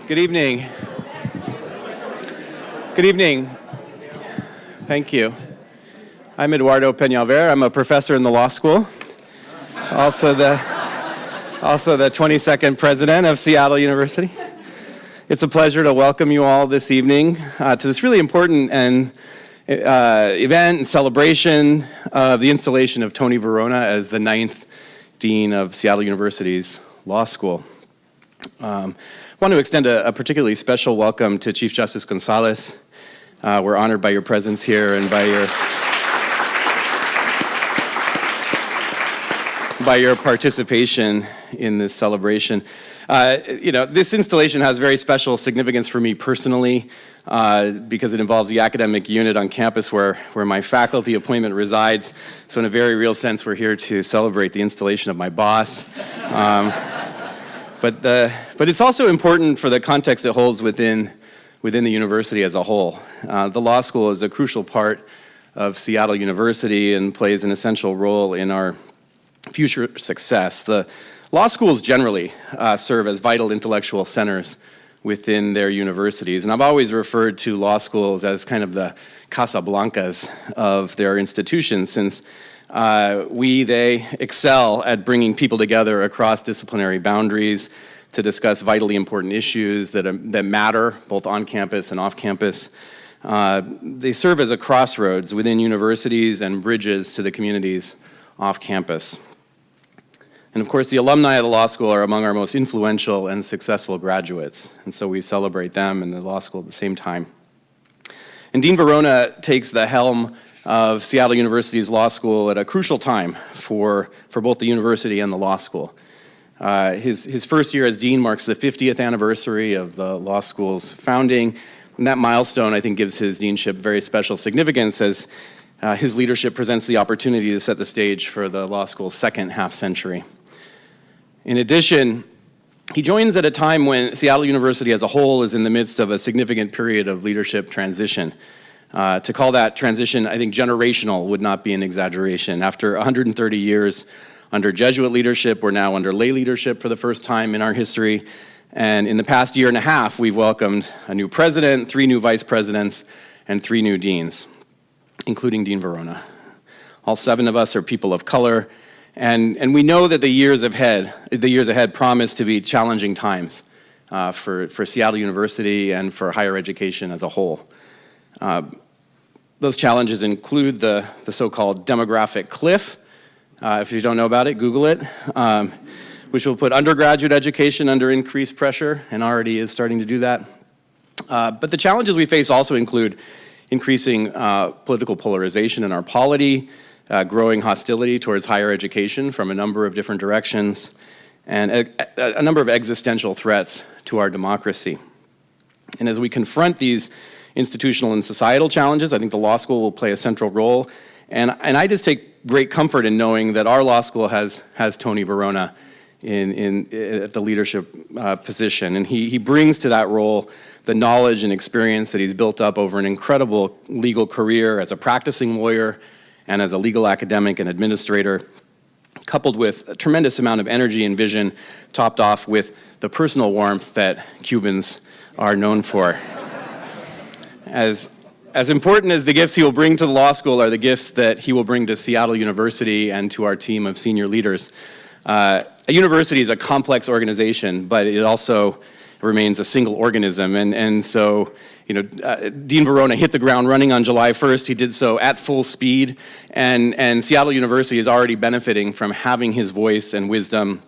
Good evening. Good evening. Thank you. I'm Eduardo Peñalver. I'm a professor in the law school. Also the 22nd president of Seattle University. It's a pleasure to welcome you all this evening to this really important event and celebration of the installation of Tony Varona as the 9th Dean of Seattle University's Law School. I want to extend a particularly special welcome to Chief Justice Gonzalez. We're honored by your presence here and by your participation in this celebration. This installation has very special significance for me personally because it involves the academic unit on campus where my faculty appointment resides. So in a very real sense, we're here to celebrate the installation of my boss. But it's also important for the context it holds within the university as a whole. The law school is a crucial part of Seattle University and plays an essential role in our future success. The law schools generally serve as vital intellectual centers within their universities, and I've always referred to law schools as kind of the Casablancas of their institutions, since they excel at bringing people together across disciplinary boundaries to discuss vitally important issues that matter both on campus and off campus. They serve as a crossroads within universities and bridges to the communities off campus. And of course, the alumni of the law school are among our most influential and successful graduates, and so we celebrate them and the law school at the same time. And Dean Varona takes the helm of Seattle University's law school at a crucial time for both the university and the law school. His first year as dean marks the 50th anniversary of the law school's founding, and that milestone, I think, gives his deanship very special significance as his leadership presents the opportunity to set the stage for the law school's second half-century. In addition, he joins at a time when Seattle University as a whole is in the midst of a significant period of leadership transition. To call that transition, I think, generational would not be an exaggeration. After 130 years under Jesuit leadership, we're now under lay leadership for the first time in our history. And in the past year and a half, we've welcomed a new president, 3 new vice presidents, and 3 new deans, including Dean Varona. All 7 of us are people of color, and we know that the years ahead promise to be challenging times for Seattle University and for higher education as a whole. Those challenges include the so-called demographic cliff. If you don't know about it, Google it, which will put undergraduate education under increased pressure and already is starting to do that. But the challenges we face also include increasing political polarization in our polity, growing hostility towards higher education from a number of different directions, and a number of existential threats to our democracy. And as we confront these institutional and societal challenges, I think the law school will play a central role. And I just take great comfort in knowing that our law school has Tony Varona at the leadership position. And he brings to that role the knowledge and experience that he's built up over an incredible legal career as a practicing lawyer and as a legal academic and administrator, coupled with a tremendous amount of energy and vision, topped off with the personal warmth that Cubans are known for. As important as the gifts he will bring to the law school are the gifts that he will bring to Seattle University and to our team of senior leaders. A university is a complex organization, but it also remains a single organism. And so, Dean Varona hit the ground running on July 1st. He did so at full speed, and Seattle University is already benefiting from having his voice and wisdom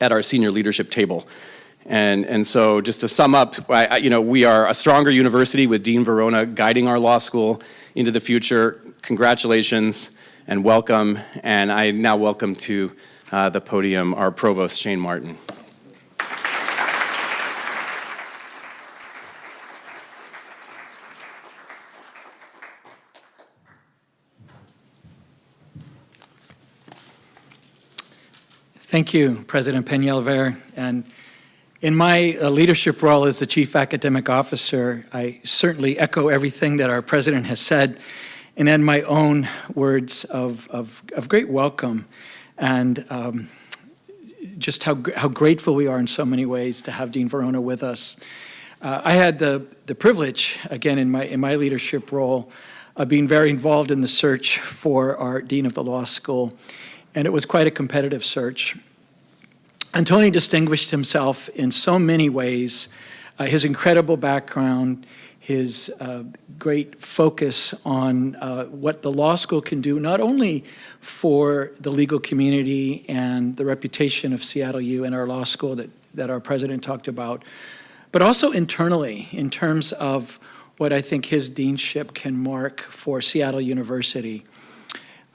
at our senior leadership table. And so just to sum up, we are a stronger university with Dean Varona guiding our law school into the future. Congratulations and welcome. And I now welcome to the podium our provost, Shane Martin. Thank you, President Peñalver. And in my leadership role as the Chief Academic Officer, I certainly echo everything that our President has said and add my own words of great welcome and just how grateful we are in so many ways to have Dean Varona with us. I had the privilege, again, in my leadership role, of being very involved in the search for our Dean of the Law School, and it was quite a competitive search. And Tony distinguished himself in so many ways. His incredible background, his great focus on what the law school can do, not only for the legal community and the reputation of Seattle U and our law school that our president talked about, but also internally in terms of what I think his deanship can mark for Seattle University.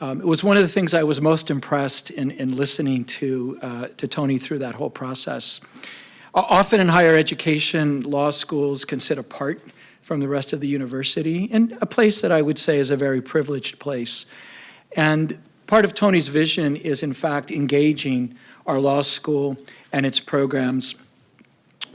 It was one of the things I was most impressed in listening to Tony through that whole process. Often in higher education, law schools can sit apart from the rest of the university, and a place that I would say is a very privileged place. And part of Tony's vision is, in fact, engaging our law school and its programs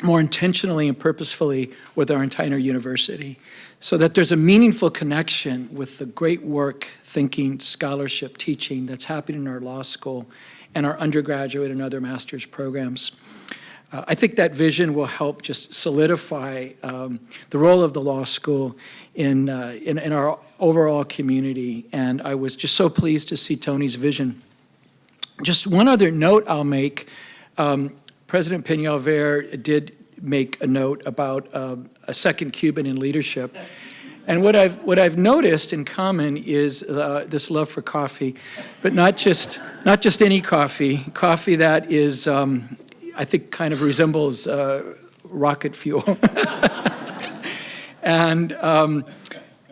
more intentionally and purposefully with our entire university, so that there's a meaningful connection with the great work, thinking, scholarship, teaching that's happening in our law school and our undergraduate and other master's programs. I think that vision will help just solidify the role of the law school in our overall community, and I was just so pleased to see Tony's vision. Just one other note I'll make. President Peñalver did make a note about a second Cuban in leadership. And what I've noticed in common is this love for coffee, but not just any coffee that is, I think, kind of resembles rocket fuel. And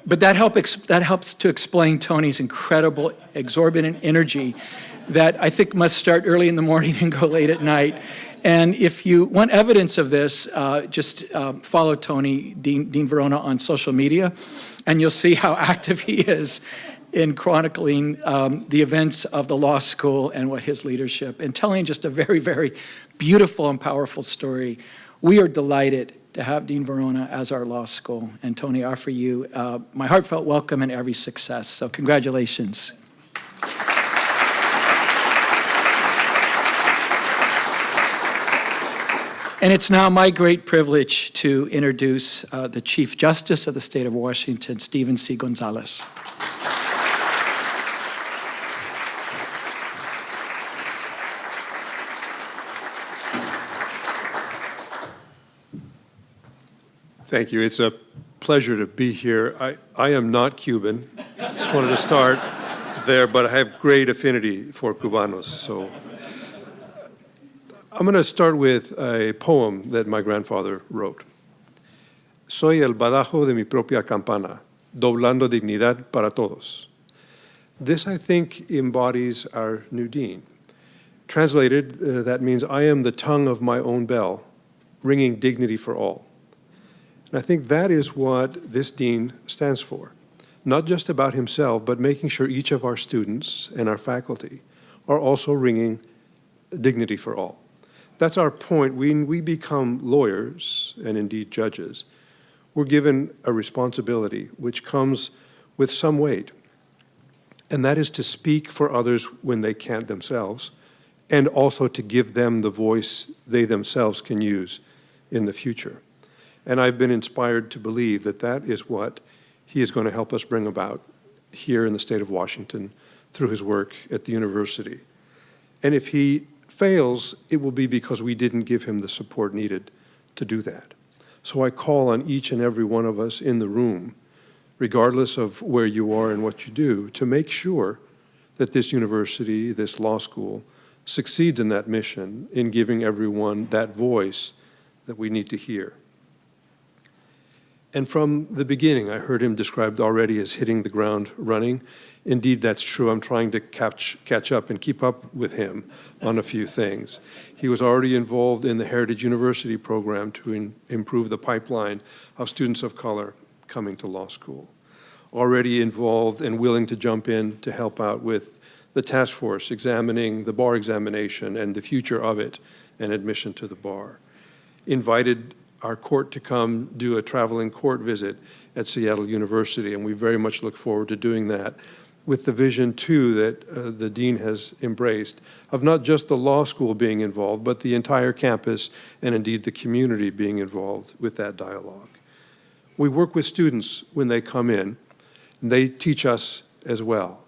but that helps to explain Tony's incredible, exorbitant energy that I think must start early in the morning and go late at night. And if you want evidence of this, just follow Tony, Dean Varona, on social media, and you'll see how active he is in chronicling the events of the law school and what his leadership, and telling just a very, very beautiful and powerful story. We are delighted to have Dean Varona as our law school. And Tony, I offer you my heartfelt welcome and every success. So congratulations. And it's now my great privilege to introduce the Chief Justice of the State of Washington, Stephen C. Gonzalez. Thank you. It's a pleasure to be here. I am not Cuban. I just wanted to start there, but I have great affinity for Cubanos. So I'm going to start with a poem that my grandfather wrote. Soy el badajo de mi propia campana, doblando dignidad para todos. This, I think, embodies our new dean. Translated, that means I am the tongue of my own bell, ringing dignity for all. And I think that is what this dean stands for. Not just about himself, but making sure each of our students and our faculty are also ringing dignity for all. That's our point. When we become lawyers, and indeed judges, we're given a responsibility which comes with some weight. And that is to speak for others when they can't themselves, and also to give them the voice they themselves can use in the future. And I've been inspired to believe that that is what he is going to help us bring about here in the state of Washington through his work at the university. And if he fails, it will be because we didn't give him the support needed to do that. So I call on each and every one of us in the room, regardless of where you are and what you do, to make sure that this university, this law school, succeeds in that mission in giving everyone that voice that we need to hear. And from the beginning, I heard him described already as hitting the ground running. Indeed, that's true. I'm trying to catch up and keep up with him on a few things. He was already involved in the Heritage University program to improve the pipeline of students of color coming to law school. Already involved and willing to jump in to help out with the task force examining the bar examination and the future of it and admission to the bar. Invited our court to come do a traveling court visit at Seattle University, and we very much look forward to doing that with the vision, too, that the dean has embraced of not just the law school being involved, but the entire campus and indeed the community being involved with that dialogue. We work with students when they come in, and they teach us as well.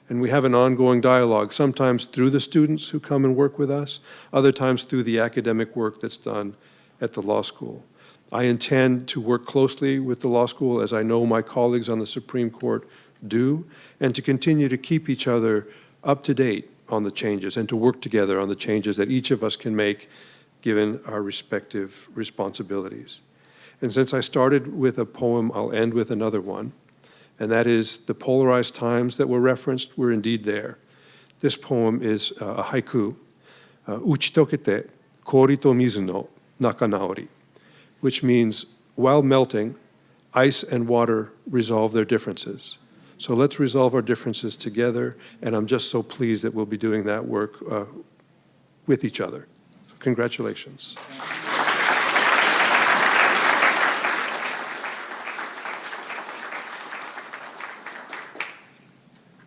And we have an ongoing dialogue, sometimes through the students who come and work with us, other times through the academic work that's done at the law school. I intend to work closely with the law school, as I know my colleagues on the Supreme Court do, and to continue to keep each other up to date on the changes and to work together on the changes that each of us can make given our respective responsibilities. And since I started with a poem, I'll end with another one, and that is the polarized times that were referenced were indeed there. This poem is a haiku, Uchitokete kori to mizu no nakanaori, which means while melting, ice and water resolve their differences. So let's resolve our differences together, and I'm just so pleased that we'll be doing that work with each other. So congratulations.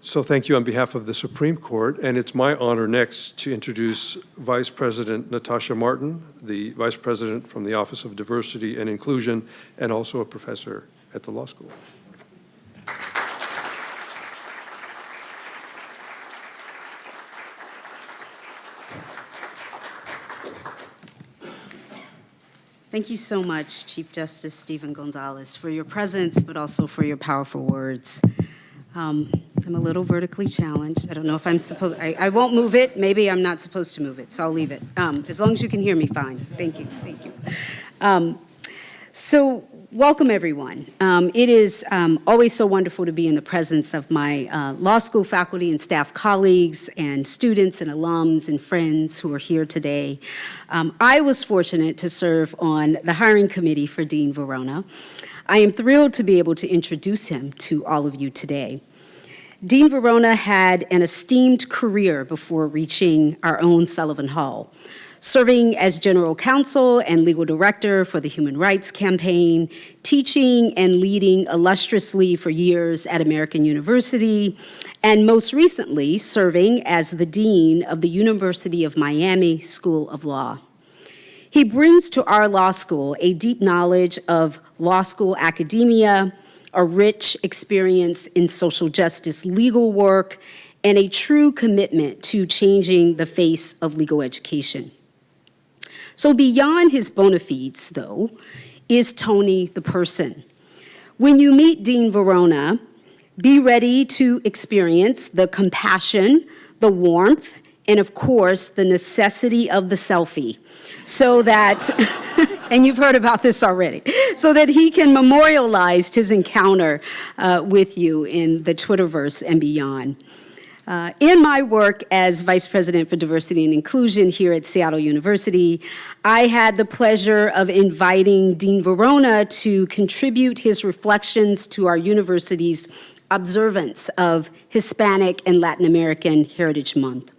So thank you on behalf of the Supreme Court, and it's my honor next to introduce Vice President Natasha Martin, the Vice President from the Office of Diversity and Inclusion, and also a professor at the law school. Thank you so much, Chief Justice Stephen Gonzalez, for your presence, but also for your powerful words. I'm a little vertically challenged. I don't know if I'm supposed, I won't move it. Maybe I'm not supposed to move it, so I'll leave it. As long as you can hear me, fine. Thank you, thank you. So welcome, everyone. It is always so wonderful to be in the presence of my law school faculty and staff colleagues and students and alums and friends who are here today. I was fortunate to serve on the hiring committee for Dean Varona. I am thrilled to be able to introduce him to all of you today. Dean Varona had an esteemed career before reaching our own Sullivan Hall, serving as general counsel and legal director for the Human Rights Campaign, teaching and leading illustriously for years at American University, and most recently serving as the dean of the University of Miami School of Law. He brings to our law school a deep knowledge of law school academia, a rich experience in social justice legal work, and a true commitment to changing the face of legal education. So beyond his bona fides, though, is Tony the person. When you meet Dean Varona, be ready to experience the compassion, the warmth, and of course, the necessity of the selfie, so that, and you've heard about this already, so that he can memorialize his encounter with you in the Twitterverse and beyond. In my work as Vice President for Diversity and Inclusion here at Seattle University, I had the pleasure of inviting Dean Varona to contribute his reflections to our university's observance of Hispanic and Latin American Heritage Month.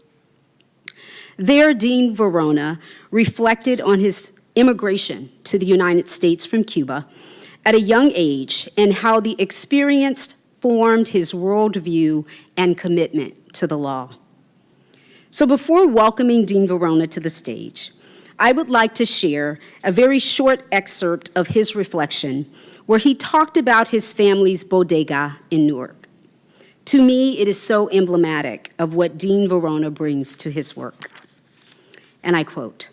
There, Dean Varona reflected on his immigration to the United States from Cuba at a young age and how the experience formed his worldview and commitment to the law. So before welcoming Dean Varona to the stage, I would like to share a very short excerpt of his reflection where he talked about his family's bodega in Newark. To me, it is so emblematic of what Dean Varona brings to his work. And I quote,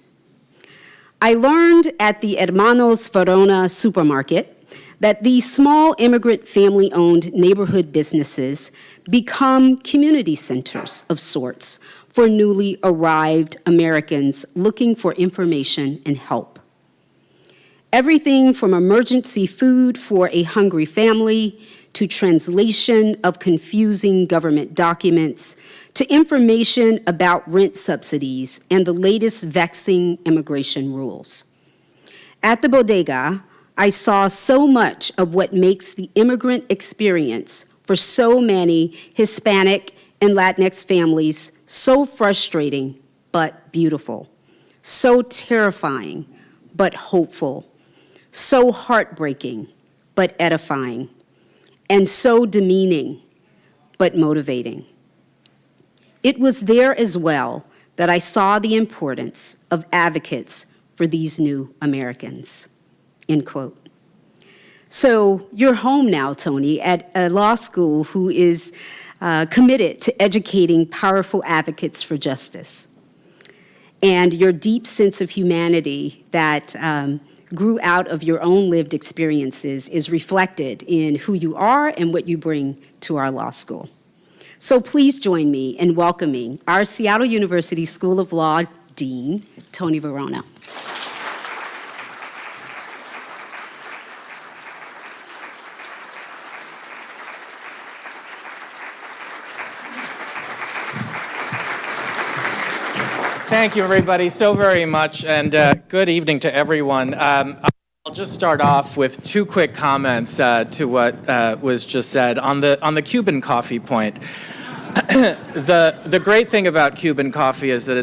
"I learned at the Hermanos Varona supermarket that these small immigrant family-owned neighborhood businesses become community centers of sorts for newly arrived Americans looking for information and help. Everything from emergency food for a hungry family to translation of confusing government documents, to information about rent subsidies and the latest vexing immigration rules. At the bodega, I saw so much of what makes the immigrant experience for so many Hispanic and Latinx families so frustrating but beautiful, so terrifying but hopeful, so heartbreaking but edifying, and so demeaning but motivating. It was there as well that I saw the importance of advocates for these new Americans, end quote. So you're home now, Tony, at a law school who is committed to educating powerful advocates for justice. And your deep sense of humanity that grew out of your own lived experiences is reflected in who you are and what you bring to our law school. So please join me in welcoming our Seattle University School of Law Dean, Tony Varona. Thank you, everybody, so very much, and good evening to everyone. I'll just start off with two quick comments to what was just said. On the Cuban coffee point, the great thing about Cuban coffee is that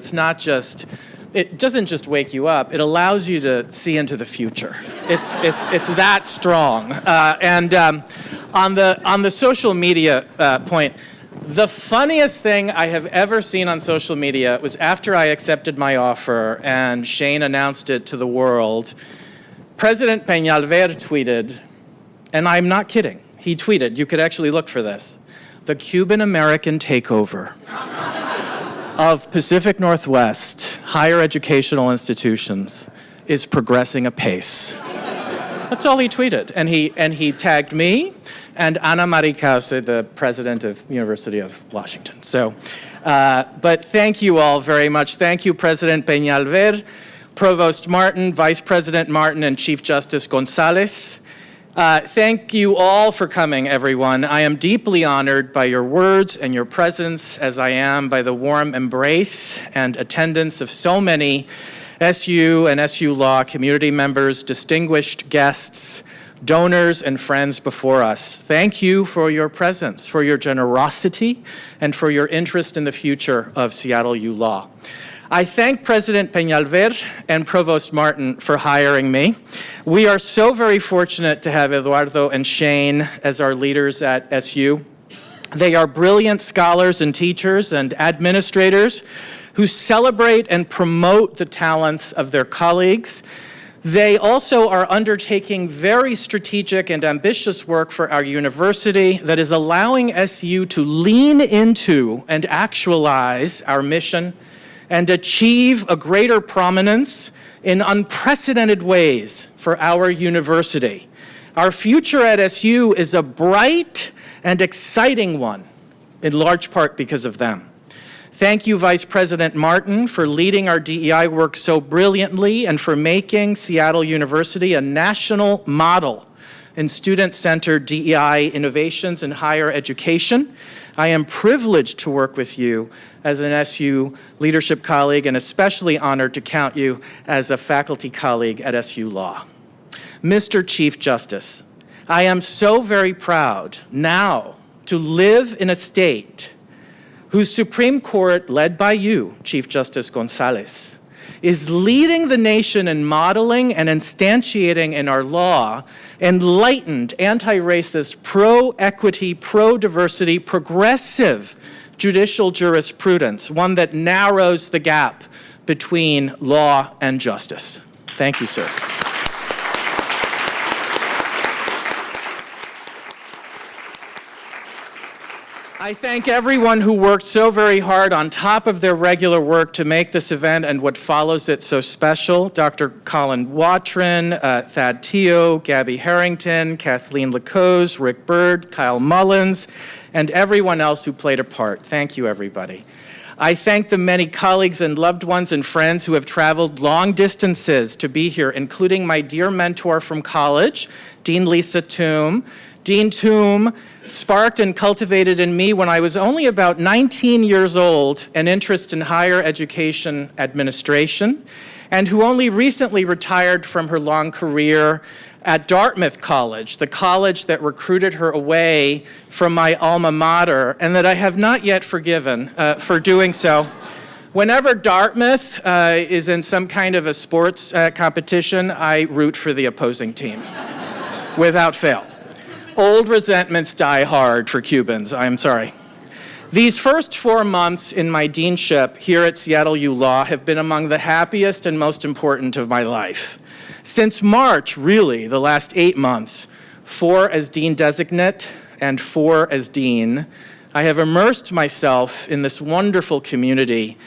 it doesn't just wake you up, it allows you to see into the future. It's that strong. And on the social media point, the funniest thing I have ever seen on social media was after I accepted my offer and Shane announced it to the world, President Peñalver tweeted, and I'm not kidding, he tweeted, you could actually look for this, the Cuban-American takeover of Pacific Northwest higher educational institutions is progressing apace. That's all he tweeted, and he tagged me and Ana Marie Cauce, the president of the University of Washington. So, but thank you all very much. Thank you, President Peñalver, Provost Martin, Vice President Martin, and Chief Justice Gonzalez. Thank you all for coming, everyone. I am deeply honored by your words and your presence, as I am by the warm embrace and attendance of so many SU and SU Law community members, distinguished guests, donors, and friends before us. Thank you for your presence, for your generosity, and for your interest in the future of Seattle U Law. I thank President Peñalver and Provost Martin for hiring me. We are so very fortunate to have Eduardo and Shane as our leaders at SU. They are brilliant scholars and teachers and administrators who celebrate and promote the talents of their colleagues. They also are undertaking very strategic and ambitious work for our university that is allowing SU to lean into and actualize our mission and achieve a greater prominence in unprecedented ways for our university. Our future at SU is a bright and exciting one, in large part because of them. Thank you, Vice President Martin, for leading our DEI work so brilliantly and for making Seattle University a national model in student-centered DEI innovations in higher education. I am privileged to work with you as an SU leadership colleague and especially honored to count you as a faculty colleague at SU Law. Mr. Chief Justice, I am so very proud now to live in a state whose Supreme Court, led by you, Chief Justice Gonzalez, is leading the nation in modeling and instantiating in our law enlightened, anti-racist, pro-equity, pro-diversity, progressive judicial jurisprudence, one that narrows the gap between law and justice. Thank you, sir. I thank everyone who worked so very hard on top of their regular work to make this event and what follows it so special. Dr. Colin Watrin, Thad Teo, Gabby Harrington, Kathleen Lacoze, Rick Bird, Kyle Mullins, and everyone else who played a part. Thank you, everybody. I thank the many colleagues and loved ones and friends who have traveled long distances to be here, including my dear mentor from college, Dean Lisa Toom. Dean Toom sparked and cultivated in me when I was only about 19 years old an interest in higher education administration, and who only recently retired from her long career at Dartmouth College, the college that recruited her away from my alma mater, and that I have not yet forgiven for doing so. Whenever Dartmouth is in some kind of a sports competition, I root for the opposing team, without fail. Old resentments die hard for Cubans, I'm sorry. These first 4 months in my deanship here at Seattle U Law have been among the happiest and most important of my life. Since March, really, the last 8 months, 4 as dean designate and 4 as dean, I have immersed myself in this wonderful community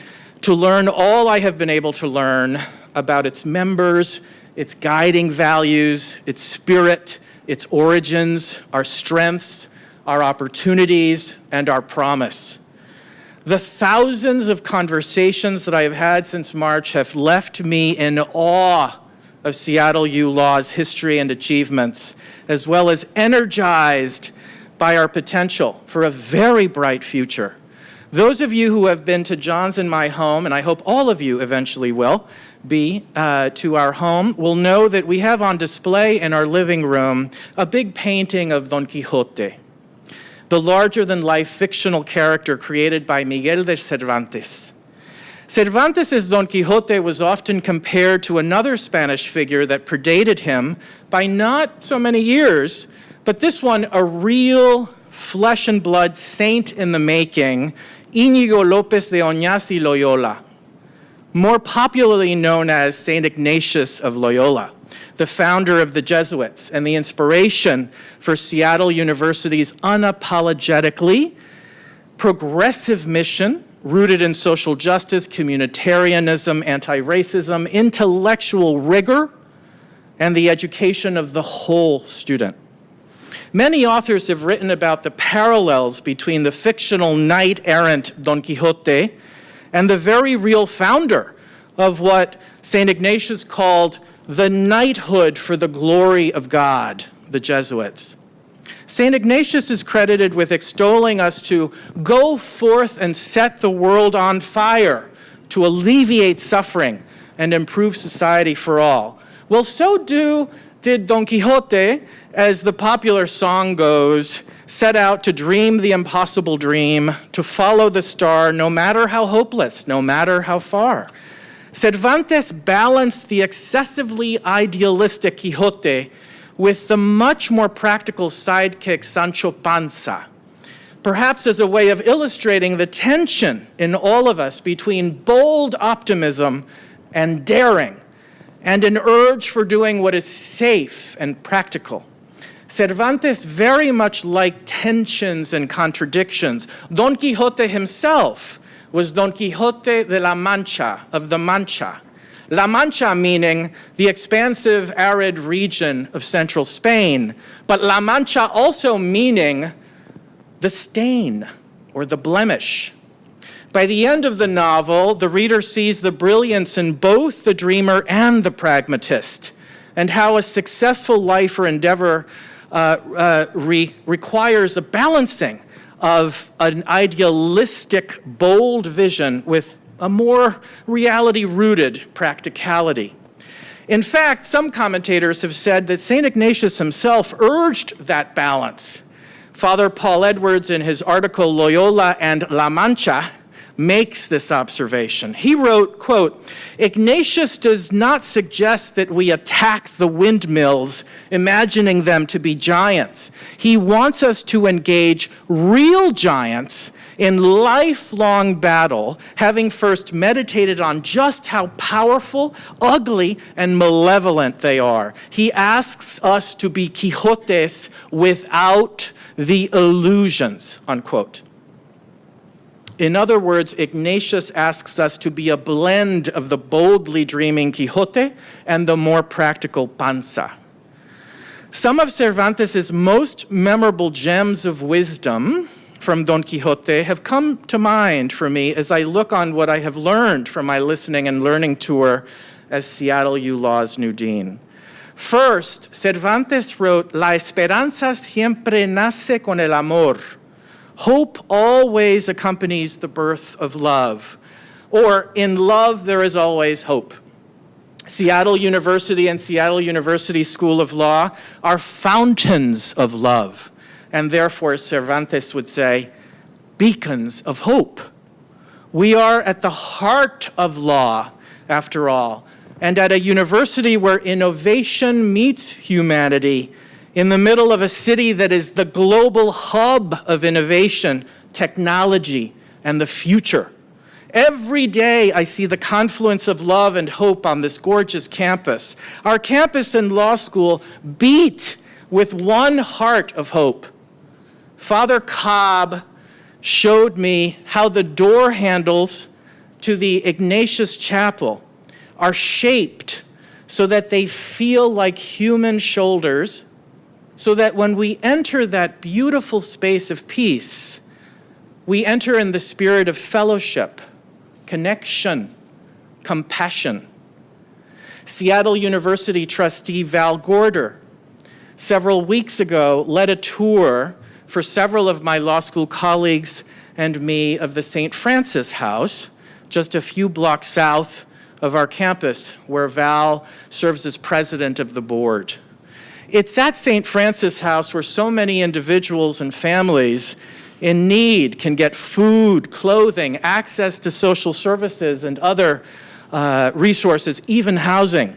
to learn all I have been able to learn about its members, its guiding values, its spirit, its origins, our strengths, our opportunities, and our promise. The thousands of conversations that I have had since March have left me in awe of Seattle U Law's history and achievements, as well as energized by our potential for a very bright future. Those of you who have been to John's and my home, and I hope all of you eventually will be to our home, will know that we have on display in our living room a big painting of Don Quixote, the larger-than-life fictional character created by Miguel de Cervantes. Cervantes' Don Quixote was often compared to another Spanish figure that predated him by not so many years, but this one, a real flesh and blood saint in the making, Íñigo López de Oñás y Loyola, more popularly known as Saint Ignatius of Loyola, the founder of the Jesuits and the inspiration for Seattle University's unapologetically progressive mission rooted in social justice, communitarianism, anti-racism, intellectual rigor, and the education of the whole student. Many authors have written about the parallels between the fictional knight-errant Don Quixote and the very real founder of what St. Ignatius called the knighthood for the glory of God, the Jesuits. St. Ignatius is credited with extolling us to go forth and set the world on fire to alleviate suffering and improve society for all. Well, so did Don Quixote, as the popular song goes, set out to dream the impossible dream, to follow the star, no matter how hopeless, no matter how far. Cervantes balanced the excessively idealistic Quixote with the much more practical sidekick Sancho Panza, perhaps as a way of illustrating the tension in all of us between bold optimism and daring, and an urge for doing what is safe and practical. Cervantes very much liked tensions and contradictions. Don Quixote himself was Don Quixote de la Mancha, of the Mancha. La Mancha meaning the expansive arid region of central Spain, but La Mancha also meaning the stain or the blemish. By the end of the novel, the reader sees the brilliance in both the dreamer and the pragmatist, and how a successful life or endeavor requires a balancing of an idealistic, bold vision with a more reality-rooted practicality. In fact, some commentators have said that St. Ignatius himself urged that balance. Father Paul Edwards, in his article Loyola and La Mancha, makes this observation. He wrote, quote, "Ignatius does not suggest that we attack the windmills, imagining them to be giants. He wants us to engage real giants in lifelong battle, having first meditated on just how powerful, ugly, and malevolent they are. He asks us to be Quixotes without the illusions," unquote. In other words, Ignatius asks us to be a blend of the boldly dreaming Quixote and the more practical Panza. Some of Cervantes' most memorable gems of wisdom from Don Quixote have come to mind for me as I look on what I have learned from my listening and learning tour as Seattle U Law's new dean. First, Cervantes wrote, "La esperanza siempre nace con el amor." Hope always accompanies the birth of love. Or, in love, there is always hope. Seattle University and Seattle University School of Law are fountains of love, and therefore, Cervantes would say, beacons of hope. We are at the heart of law, after all, and at a university where innovation meets humanity, in the middle of a city that is the global hub of innovation, technology, and the future. Every day I see the confluence of love and hope on this gorgeous campus. Our campus and law school beat with one heart of hope. Father Cobb showed me how the door handles to the Ignatius Chapel are shaped so that they feel like human shoulders, so that when we enter that beautiful space of peace, we enter in the spirit of fellowship, connection, compassion. Seattle University trustee Val Gorder several weeks ago led a tour for several of my law school colleagues and me of the St. Francis House, just a few blocks south of our campus, where Val serves as president of the board. It's at St. Francis House where so many individuals and families in need can get food, clothing, access to social services and other resources, even housing.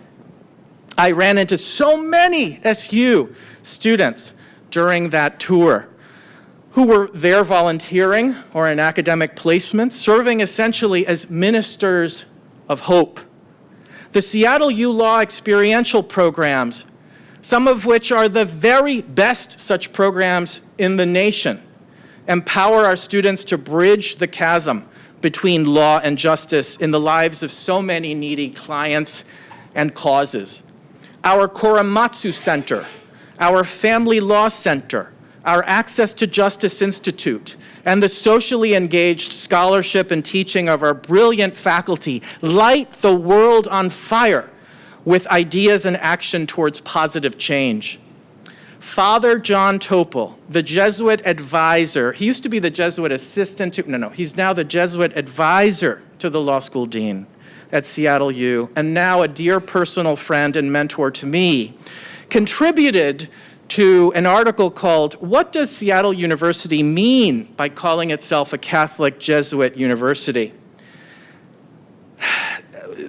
I ran into so many SU students during that tour who were there volunteering or in academic placements, serving essentially as ministers of hope. The Seattle U Law experiential programs, some of which are the very best such programs in the nation, empower our students to bridge the chasm between law and justice in the lives of so many needy clients and causes. Our Korematsu Center, our Family Law Center, our Access to Justice Institute, and the socially engaged scholarship and teaching of our brilliant faculty light the world on fire with ideas and action towards positive change. Father John Topol, the Jesuit advisor, he used to be the Jesuit assistant to, he's now the Jesuit advisor to the law school dean at Seattle U, and now a dear personal friend and mentor to me, contributed to an article called, "What Does Seattle University Mean by Calling Itself a Catholic Jesuit University?"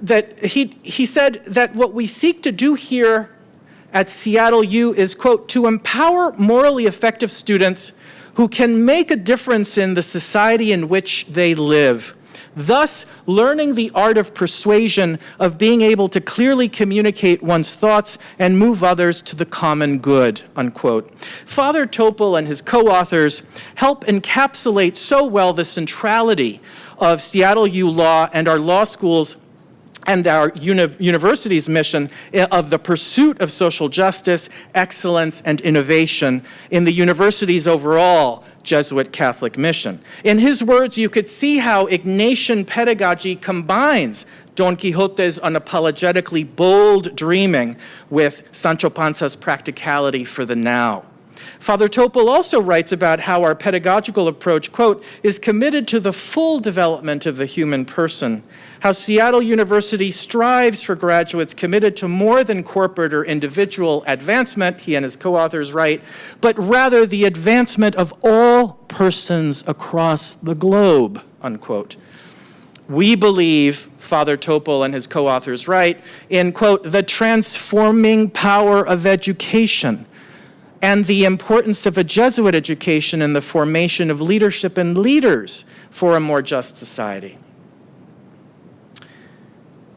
That he said that what we seek to do here at Seattle U is, quote, "to empower morally effective students who can make a difference in the society in which they live, thus learning the art of persuasion, of being able to clearly communicate one's thoughts and move others to the common good," unquote. Father Topol and his co-authors help encapsulate so well the centrality of Seattle U Law and our law schools and our university's mission of the pursuit of social justice, excellence, and innovation in the university's overall Jesuit Catholic mission. In his words, you could see how Ignatian pedagogy combines Don Quixote's unapologetically bold dreaming with Sancho Panza's practicality for the now. Father Topol also writes about how our pedagogical approach, quote, "is committed to the full development of the human person," how Seattle University strives for graduates committed to more than corporate or individual advancement, he and his co-authors write, but rather the advancement of all persons across the globe, unquote. We believe, Father Topol and his co-authors write, in, quote, "the transforming power of education and the importance of a Jesuit education in the formation of leadership and leaders for a more just society."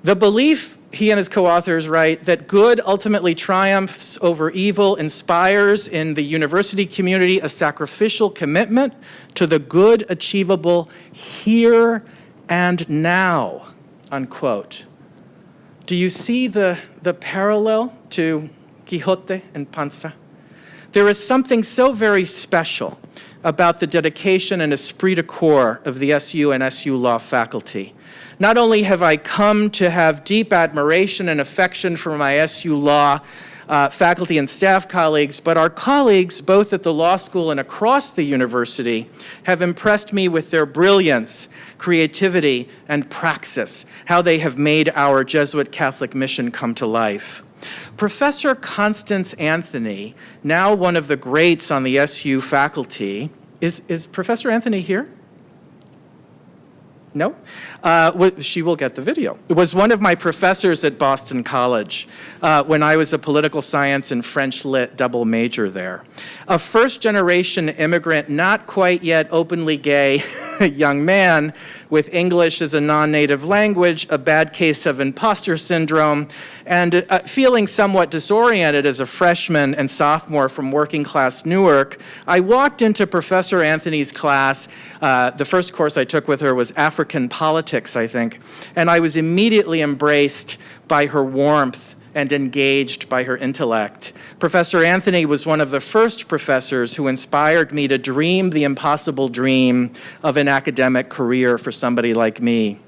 The belief, he and his co-authors write, that good ultimately triumphs over evil inspires in the university community a sacrificial commitment to the good achievable here and now, unquote. Do you see the parallel to Quixote and Panza? There is something so very special about the dedication and esprit de corps of the SU and SU Law faculty. Not only have I come to have deep admiration and affection for my SU Law faculty and staff colleagues, but our colleagues, both at the law school and across the university, have impressed me with their brilliance, creativity, and praxis, how they have made our Jesuit Catholic mission come to life. Professor Constance Anthony, now one of the greats on the SU faculty, is Professor Anthony here? No? She will get the video. It was one of my professors at Boston College when I was a political science and French lit double major there. A first-generation immigrant, not quite yet openly gay young man with English as a non-native language, a bad case of imposter syndrome, and feeling somewhat disoriented as a freshman and sophomore from working-class Newark, I walked into Professor Anthony's class. The first course I took with her was African politics, I think, and I was immediately embraced by her warmth and engaged by her intellect. Professor Anthony was one of the first professors who inspired me to dream the impossible dream of an academic career for somebody like me.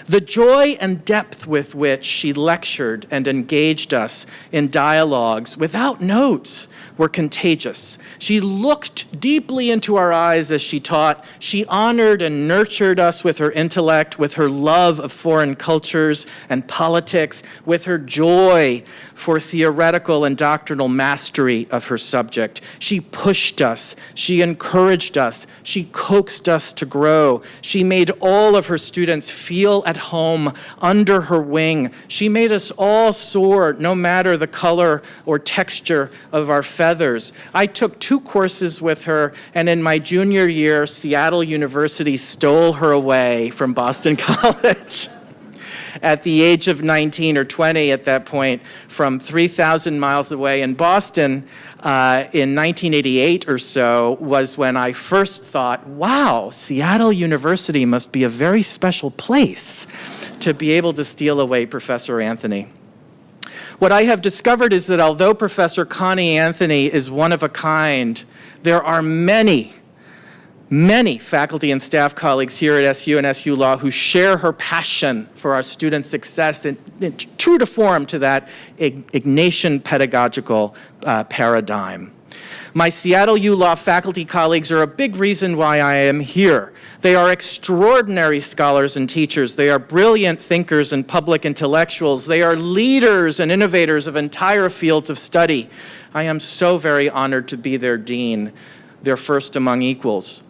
The joy and depth with which she lectured and engaged us in dialogues without notes were contagious. She looked deeply into our eyes as she taught. She honored and nurtured us with her intellect, with her love of foreign cultures and politics, with her joy for theoretical and doctrinal mastery of her subject. She pushed us. She encouraged us. She coaxed us to grow. She made all of her students feel at home under her wing. She made us all soar, no matter the color or texture of our feathers. I took 2 courses with her, and in my junior year, Seattle University stole her away from Boston College. At the age of 19 or 20 at that point, from 3,000 miles away in Boston, in 1988 or so, was when I first thought, wow, Seattle University must be a very special place to be able to steal away Professor Anthony. What I have discovered is that although Professor Connie Anthony is one of a kind, there are many faculty and staff colleagues here at SU and SU Law who share her passion for our students' success and true to form to that Ignatian pedagogical paradigm. My Seattle U Law faculty colleagues are a big reason why I am here. They are extraordinary scholars and teachers. They are brilliant thinkers and public intellectuals. They are leaders and innovators of entire fields of study. I am so very honored to be their dean, their first among equals.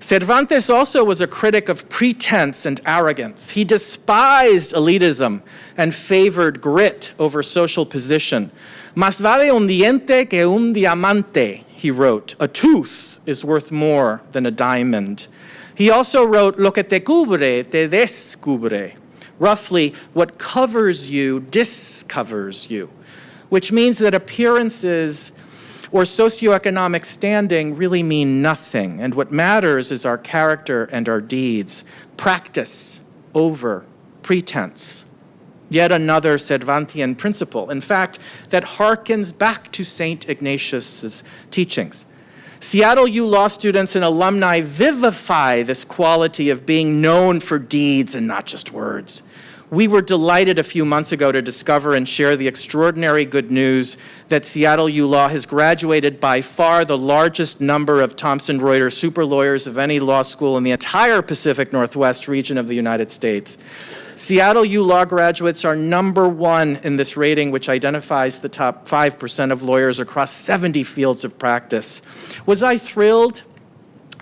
Cervantes also was a critic of pretense and arrogance. He despised elitism and favored grit over social position. Más vale un diente que un diamante, he wrote. A tooth is worth more than a diamond. He also wrote, lo que te cubre, te descubre. Roughly, what covers you discovers you, which means that appearances or socioeconomic standing really mean nothing, and what matters is our character and our deeds. Practice over pretense. Yet another Cervantian principle, in fact, that harkens back to St. Ignatius' teachings. Seattle U Law students and alumni vivify this quality of being known for deeds and not just words. We were delighted a few months ago to discover and share the extraordinary good news that Seattle U Law has graduated by far the largest number of Thomson Reuters super lawyers of any law school in the entire Pacific Northwest region of the United States. Seattle U Law graduates are #1 in this rating, which identifies the top 5% of lawyers across 70 fields of practice. Was I thrilled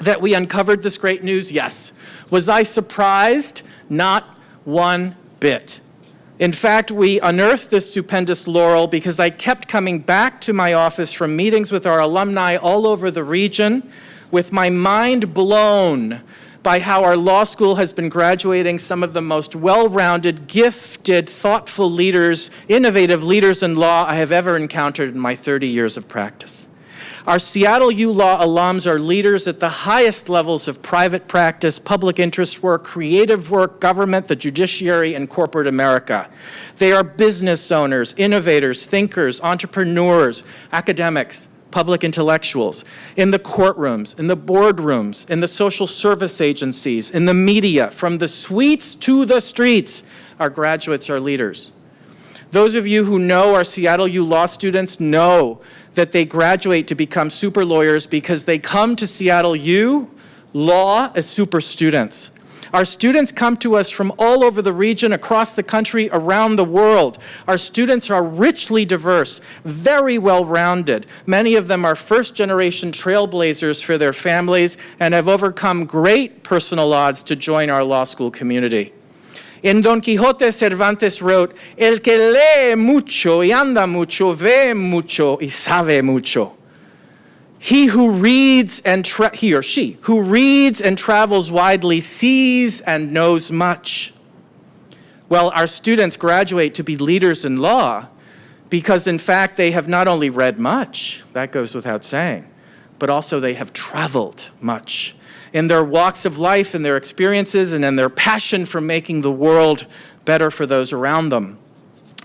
that we uncovered this great news? Yes. Was I surprised? Not one bit. In fact, we unearthed this stupendous laurel because I kept coming back to my office from meetings with our alumni all over the region with my mind blown by how our law school has been graduating some of the most well-rounded, gifted, thoughtful leaders, innovative leaders in law I have ever encountered in my 30 years of practice. Our Seattle U Law alums are leaders at the highest levels of private practice, public interest work, creative work, government, the judiciary, and corporate America. They are business owners, innovators, thinkers, entrepreneurs, academics, public intellectuals, in the courtrooms, in the boardrooms, in the social service agencies, in the media, from the suites to the streets. Our graduates are leaders. Those of you who know our Seattle U Law students know that they graduate to become super lawyers because they come to Seattle U Law as super students. Our students come to us from all over the region, across the country, around the world. Our students are richly diverse, very well-rounded. Many of them are first-generation trailblazers for their families and have overcome great personal odds to join our law school community. In Don Quixote, Cervantes wrote, "El que lee mucho y anda mucho, ve mucho y sabe mucho." He who reads and he or she who reads and travels widely sees and knows much. Well, our students graduate to be leaders in law because, in fact, they have not only read much, that goes without saying, but also they have traveled much in their walks of life, in their experiences, and in their passion for making the world better for those around them.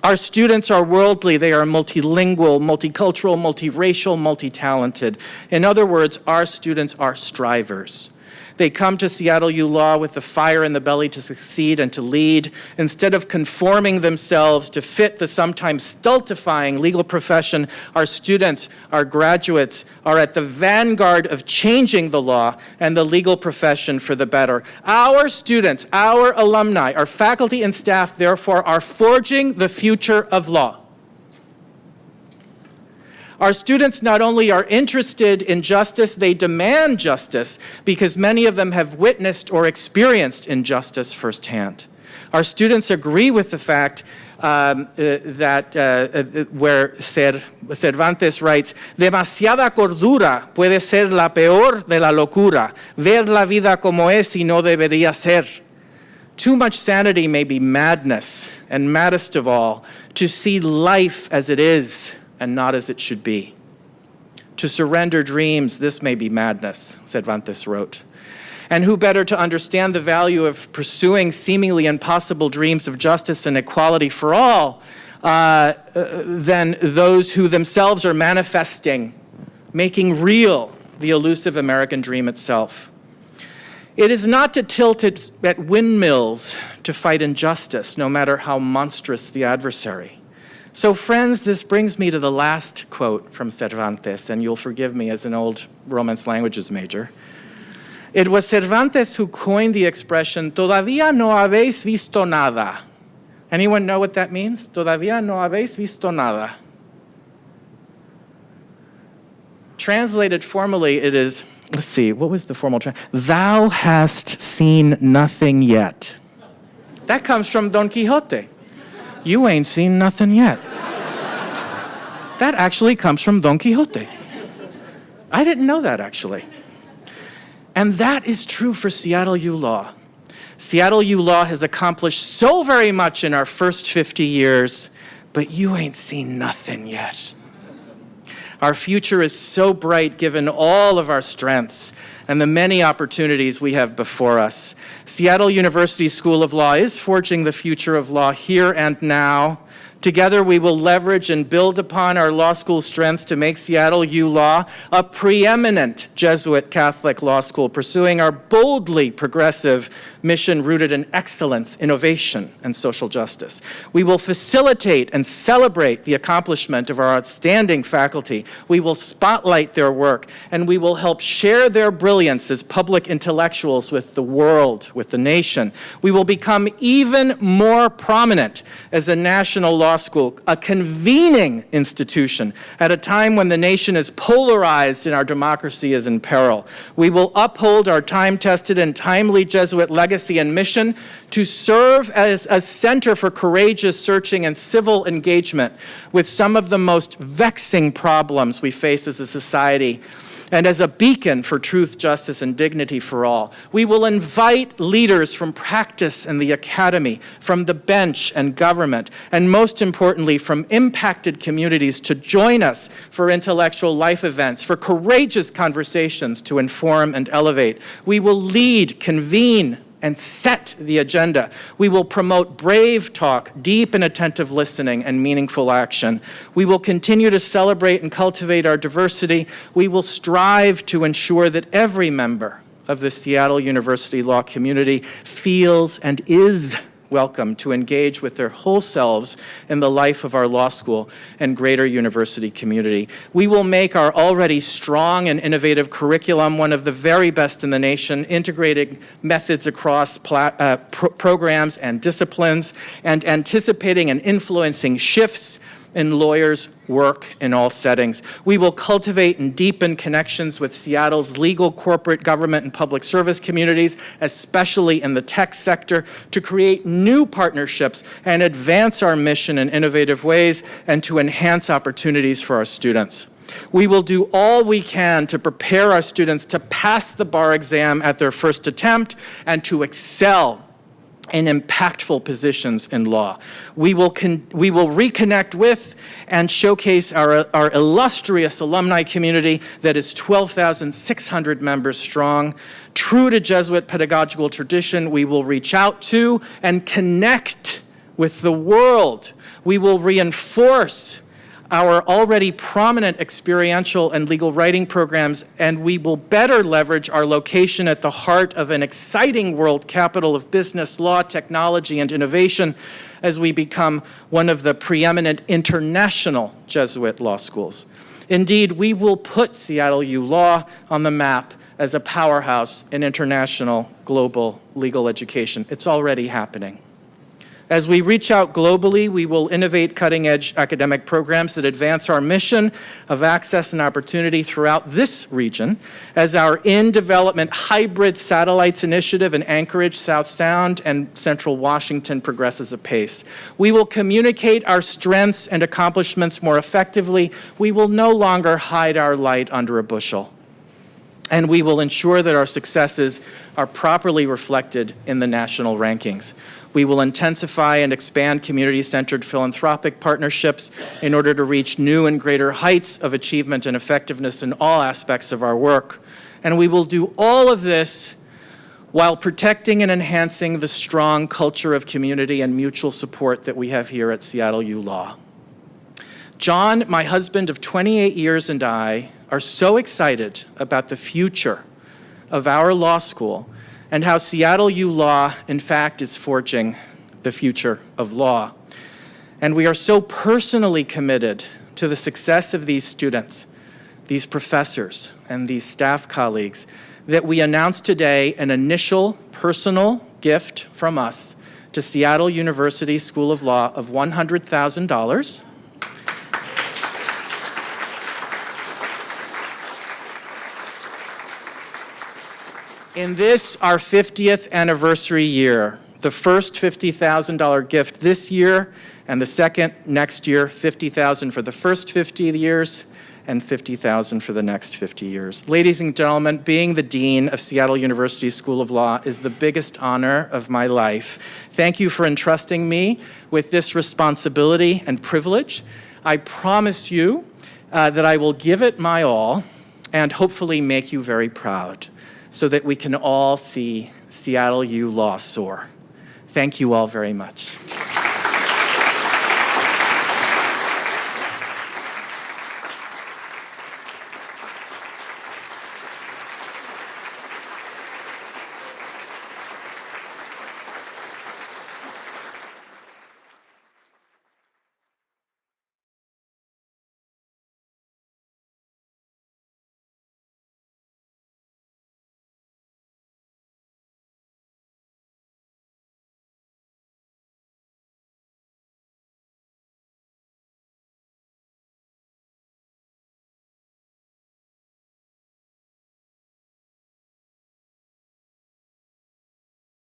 Our students are worldly, they are multilingual, multicultural, multiracial, multi-talented. In other words, our students are strivers. They come to Seattle U Law with the fire in the belly to succeed and to lead. Instead of conforming themselves to fit the sometimes stultifying legal profession, our students, our graduates, are at the vanguard of changing the law and the legal profession for the better. Our students, our alumni, our faculty and staff, therefore, are forging the future of law. Our students not only are interested in justice, they demand justice because many of them have witnessed or experienced injustice firsthand. Our students agree with the fact where Cervantes writes, "Demasiada cordura puede ser la peor de la locura, ver la vida como es y no debería ser." Too much sanity may be madness, and maddest of all, to see life as it is and not as it should be. To surrender dreams, this may be madness, Cervantes wrote. And who better to understand the value of pursuing seemingly impossible dreams of justice and equality for all than those who themselves are manifesting, making real the elusive American dream itself. It is not to tilt it at windmills to fight injustice, no matter how monstrous the adversary. So friends, this brings me to the last quote from Cervantes, and you'll forgive me as an old Romance languages major. It was Cervantes who coined the expression, "Todavía no habéis visto nada." Anyone know what that means? Todavía no habéis visto nada. Translated formally, it is, let's see, what was the formal translation? Thou hast seen nothing yet. That comes from Don Quixote. You ain't seen nothing yet. That actually comes from Don Quixote. I didn't know that, actually. And that is true for Seattle U Law. Seattle U Law has accomplished so very much in our first 50 years, but you ain't seen nothing yet. Our future is so bright given all of our strengths and the many opportunities we have before us. Seattle University School of Law is forging the future of law here and now. Together, we will leverage and build upon our law school strengths to make Seattle U Law a preeminent Jesuit Catholic law school, pursuing our boldly progressive mission rooted in excellence, innovation, and social justice. We will facilitate and celebrate the accomplishment of our outstanding faculty. We will spotlight their work, and we will help share their brilliance as public intellectuals with the world, with the nation. We will become even more prominent as a national law school, a convening institution at a time when the nation is polarized and our democracy is in peril. We will uphold our time-tested and timely Jesuit legacy and mission to serve as a center for courageous searching and civil engagement with some of the most vexing problems we face as a society, and as a beacon for truth, justice, and dignity for all. We will invite leaders from practice and the academy, from the bench and government, and most importantly, from impacted communities to join us for intellectual life events, for courageous conversations to inform and elevate. We will lead, convene, and set the agenda. We will promote brave talk, deep and attentive listening, and meaningful action. We will continue to celebrate and cultivate our diversity. We will strive to ensure that every member of the Seattle University law community feels and is welcome to engage with their whole selves in the life of our law school and greater university community. We will make our already strong and innovative curriculum one of the very best in the nation, integrating methods across programs and disciplines, and anticipating and influencing shifts in lawyers' work in all settings. We will cultivate and deepen connections with Seattle's legal, corporate, government, and public service communities, especially in the tech sector, to create new partnerships and advance our mission in innovative ways and to enhance opportunities for our students. We will do all we can to prepare our students to pass the bar exam at their first attempt and to excel in impactful positions in law. We will reconnect with and showcase our illustrious alumni community that is 12,600 members strong. True to Jesuit pedagogical tradition, we will reach out to and connect with the world. We will reinforce our already prominent experiential and legal writing programs, and we will better leverage our location at the heart of an exciting world capital of business, law, technology, and innovation as we become one of the preeminent international Jesuit law schools. Indeed, we will put Seattle U Law on the map as a powerhouse in international global legal education. It's already happening. As we reach out globally, we will innovate cutting-edge academic programs that advance our mission of access and opportunity throughout this region as our in-development hybrid satellites initiative in Anchorage, South Sound, and Central Washington progresses apace. We will communicate our strengths and accomplishments more effectively. We will no longer hide our light under a bushel. And we will ensure that our successes are properly reflected in the national rankings. We will intensify and expand community-centered philanthropic partnerships in order to reach new and greater heights of achievement and effectiveness in all aspects of our work. And we will do all of this while protecting and enhancing the strong culture of community and mutual support that we have here at Seattle U Law. John, my husband of 28 years, and I are so excited about the future of our law school and how Seattle U Law, in fact, is forging the future of law. And we are so personally committed to the success of these students, these professors, and these staff colleagues that we announce today an initial personal gift from us to Seattle University School of Law of $100,000. In this, our 50th anniversary year, the first $50,000 gift this year, and the second next year, $50,000 for the first 50 years, and $50,000 for the next 50 years. Ladies and gentlemen, being the Dean of Seattle University School of Law is the biggest honor of my life. Thank you for entrusting me with this responsibility and privilege. I promise you that I will give it my all and hopefully make you very proud, so that we can all see Seattle U Law soar. Thank you all very much.